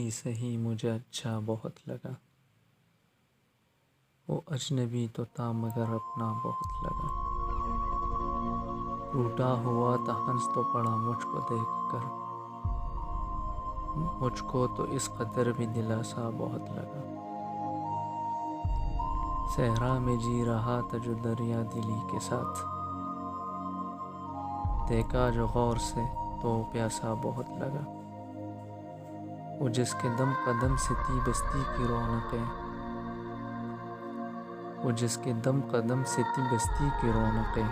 ہی سہی مجھے اچھا بہت لگا، وہ اجنبی تو تھا مگر اپنا بہت لگا، ٹوٹا ہوا تھا ہنس تو پڑا مجھ کو دیکھ کر، مجھ کو تو اس قدر بھی دلاسا بہت لگا، صحرا میں جی رہا تھا جو دریا دلی کے ساتھ، دیکھا جو غور سے تو پیاسا بہت لگا، وہ جس کے دم قدم سے تھی بستی کی رونقیں، وہ جس کے دم قدم سے تھی بستی کی رونقیں،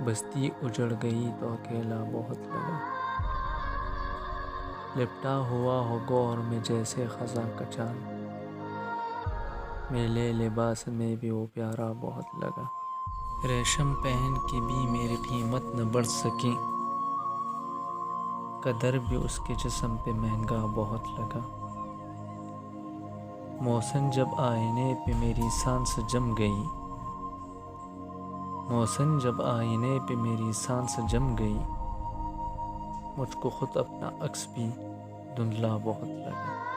بستی اجڑ گئی تو اکیلا بہت لگا، لپٹا ہوا ہو گور میں جیسے خزاں کا چاند، میلے لباس میں بھی وہ پیارا بہت لگا، ریشم پہن کے بھی میری قیمت نہ بڑھ سکی، قدر بھی اس کے جسم پہ مہنگا بہت لگا، محسن جب آئینے پہ میری سانس جم گئی، محسن جب آئینے پہ میری سانس جم گئی، مجھ کو خود اپنا عکس بھی دھندلا بہت لگا۔